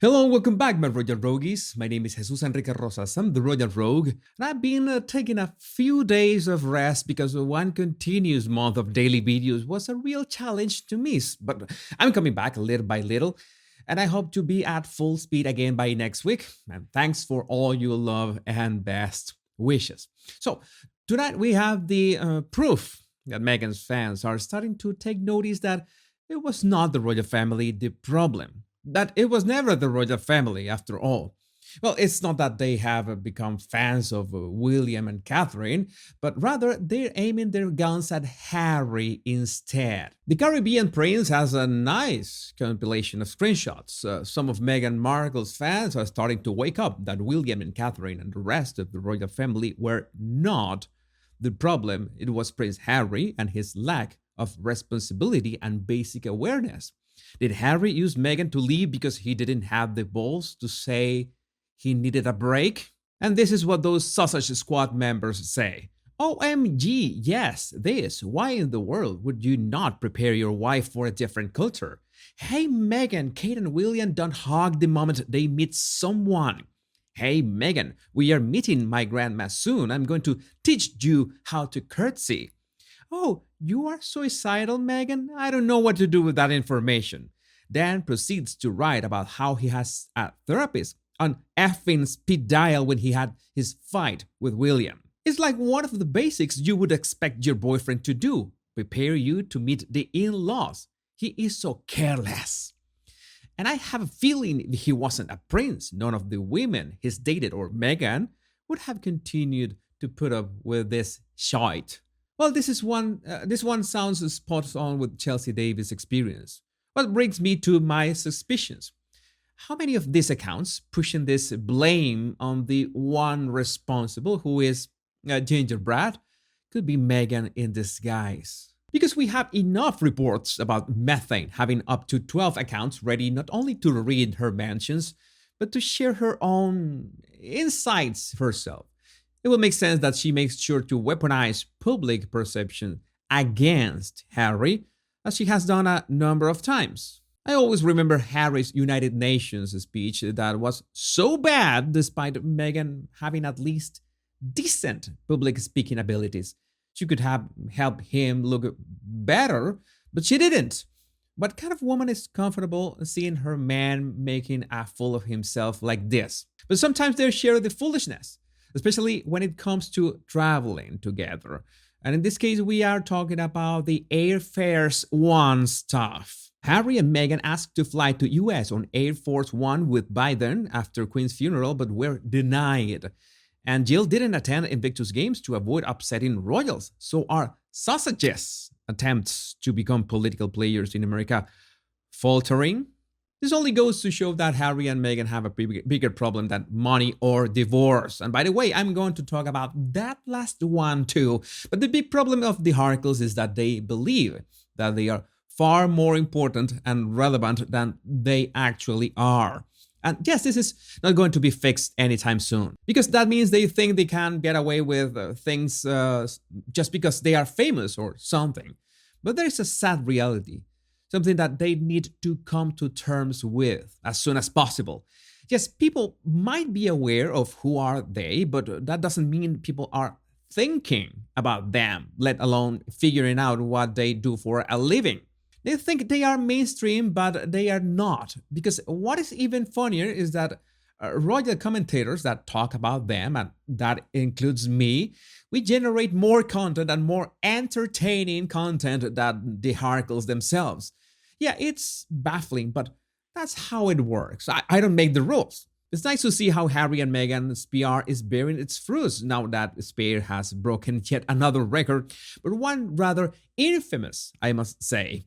Hello and welcome back, my Royal Rogues. My name is Jesus Enrique Rosas. I'm the Royal Rogue, and I've been taking a few days of rest because one continuous month of daily videos was a real challenge to miss. But I'm coming back little by little, and I hope to be at full speed again by next week. And thanks for all your love and best wishes. So, tonight we have the proof that Meghan's fans are starting to take notice that it was not the royal family the problem, that it was never the royal family after all. Well, it's not that they have become fans of William and Catherine, but rather they're aiming their guns at Harry instead. The Caribbean Prince has a nice compilation of screenshots. Some of Meghan Markle's fans are starting to wake up that William and Catherine and the rest of the royal family were not the problem. It was Prince Harry and his lack of responsibility and basic awareness. Did Harry use Meghan to leave because he didn't have the balls to say he needed a break? And this is what those Sausage Squad members say. OMG, yes, this. Why in the world would you not prepare your wife for a different culture? Hey, Meghan, Kate and William don't hug the moment they meet someone. Hey, Meghan, we are meeting my grandma soon. I'm going to teach you how to curtsy. Oh, you are suicidal, Meghan? I don't know what to do with that information. Dan proceeds to write about how he has a therapist on effing speed dial when he had his fight with William. It's like one of the basics you would expect your boyfriend to do, prepare you to meet the in-laws. He is so careless. And I have a feeling if he wasn't a prince, none of the women he's dated or Meghan would have continued to put up with this shite. Well, this one sounds spot on with Chelsea Davis' experience. What brings me to my suspicions. How many of these accounts pushing this blame on the one responsible, who is Ginger Brad, could be Meghan in disguise? Because we have enough reports about Methane having up to 12 accounts ready not only to read her mentions, but to share her own insights herself. It will make sense that she makes sure to weaponize public perception against Harry, as she has done a number of times. I always remember Harry's United Nations speech that was so bad despite Meghan having at least decent public speaking abilities. She could have helped him look better, but she didn't. What kind of woman is comfortable seeing her man making a fool of himself like this? But sometimes they share the foolishness, especially when it comes to traveling together. And in this case, we are talking about the Airfares One stuff. Harry and Meghan asked to fly to US on Air Force One with Biden after Queen's funeral, but were denied. And Jill didn't attend Invictus Games to avoid upsetting royals. So are Sausage's attempts to become political players in America faltering? This only goes to show that Harry and Meghan have a bigger problem than money or divorce. And by the way, I'm going to talk about that last one too. But the big problem of the Harkles is that they believe that they are far more important and relevant than they actually are. And yes, this is not going to be fixed anytime soon, because that means they think they can get away with things just because they are famous or something. But there is a sad reality, something that they need to come to terms with as soon as possible. Yes, people might be aware of who are they, but that doesn't mean people are thinking about them, let alone figuring out what they do for a living. They think they are mainstream, but they are not. Because what is even funnier is that royal commentators that talk about them, and that includes me, we generate more content and more entertaining content than the Harkles themselves. Yeah, it's baffling, but that's how it works. I don't make the rules. It's nice to see how Harry and Meghan's PR is bearing its fruits now that Spare has broken yet another record, but one rather infamous, I must say.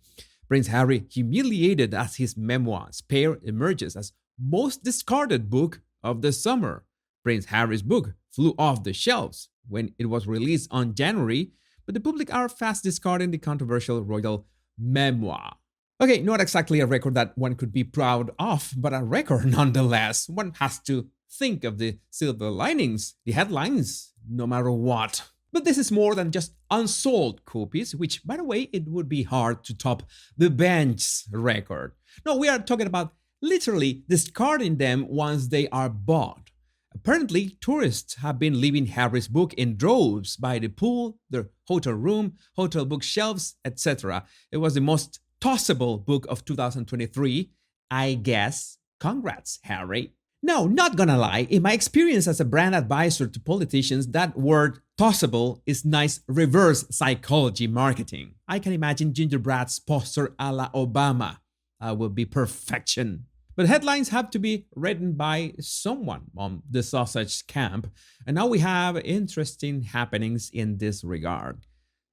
Prince Harry, humiliated as his memoir Spare emerges as most discarded book of the summer. Prince Harry's book flew off the shelves when it was released on January, but the public are fast discarding the controversial royal memoir. Okay, not exactly a record that one could be proud of, but a record nonetheless. One has to think of the silver linings, the headlines, no matter what. But this is more than just unsold copies, which, by the way, it would be hard to top the Bench's record. No, we are talking about literally discarding them once they are bought. Apparently, tourists have been leaving Harry's book in droves by the pool, their hotel room, hotel bookshelves, etc. It was the most tossable book of 2023. I guess. Congrats, Harry. No, not gonna lie, in my experience as a brand advisor to politicians, that word tossable is nice reverse psychology marketing. I can imagine Gingerbread's poster a la Obama. Will be perfection. But headlines have to be written by someone on the sausage camp, and now we have interesting happenings in this regard.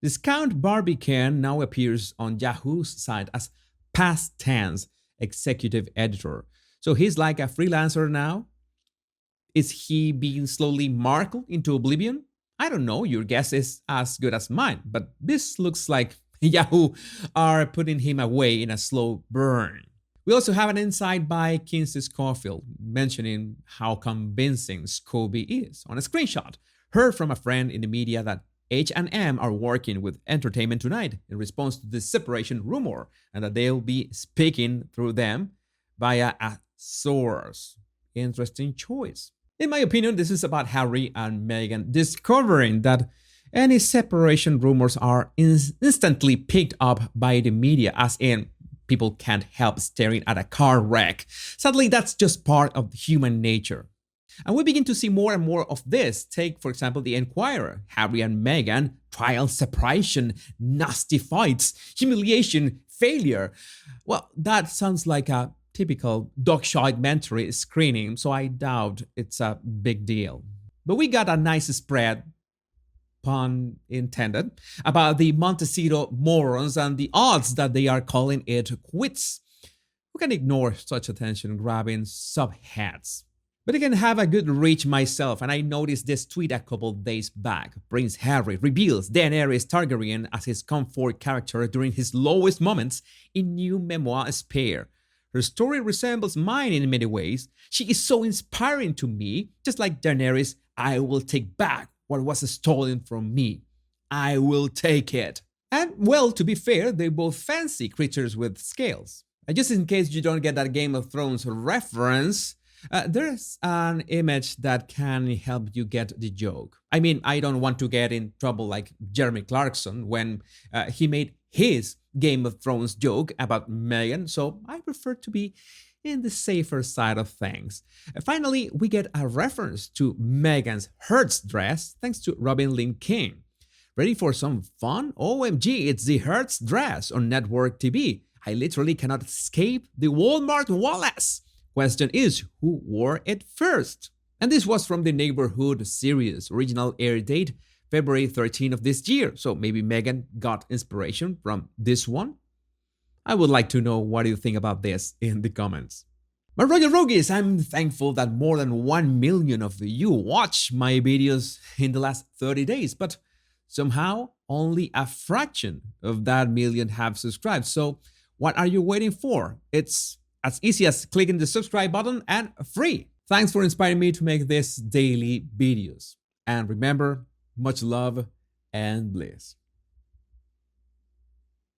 Discount Barbican now appears on Yahoo's site as past tense executive editor. So he's like a freelancer now? Is he being slowly marked into oblivion? I don't know, your guess is as good as mine, but this looks like Yahoo are putting him away in a slow burn. We also have an insight by Kinsey Schofield mentioning how convincing Scobie is on a screenshot. Heard from a friend in the media that H&M are working with Entertainment Tonight in response to the separation rumor and that they'll be speaking through them via a source. Interesting choice. In my opinion, this is about Harry and Meghan discovering that any separation rumors are instantly picked up by the media, as in people can't help staring at a car wreck. Sadly, that's just part of human nature. And we begin to see more and more of this. Take, for example, the Inquirer, Harry and Meghan, trial separation, nasty fights, humiliation, failure. Well, that sounds like a typical documentary screening, so I doubt it's a big deal. But we got a nice spread, pun intended, about the Montecito morons and the odds that they are calling it quits. Who can ignore such attention-grabbing subheads? But I can have a good reach myself, and I noticed this tweet a couple days back. Prince Harry reveals Daenerys Targaryen as his comfort character during his lowest moments in new memoir Spare. Her story resembles mine in many ways. She is so inspiring to me. Just like Daenerys, I will take back what was stolen from me. I will take it. And well, to be fair, they both fancy creatures with scales. And just in case you don't get that Game of Thrones reference, there's an image that can help you get the joke. I mean, I don't want to get in trouble like Jeremy Clarkson when he made his Game of Thrones joke about Meghan, so I prefer to be in the safer side of things. Finally, we get a reference to Meghan's Hertz dress thanks to Lin King. Ready for some fun? OMG, it's the Hertz dress on network TV. I literally cannot escape the Walmart Wallace. Question is, who wore it first? And this was from the Neighborhood series, original air date February 13 of this year. So maybe Meghan got inspiration from this one? I would like to know what you think about this in the comments. My Royal Rogues, I'm thankful that more than 1 million of you watch my videos in the last 30 days, but somehow only a fraction of that million have subscribed. So what are you waiting for? It's as easy as clicking the subscribe button and free. Thanks for inspiring me to make these daily videos. And remember, much love and bliss.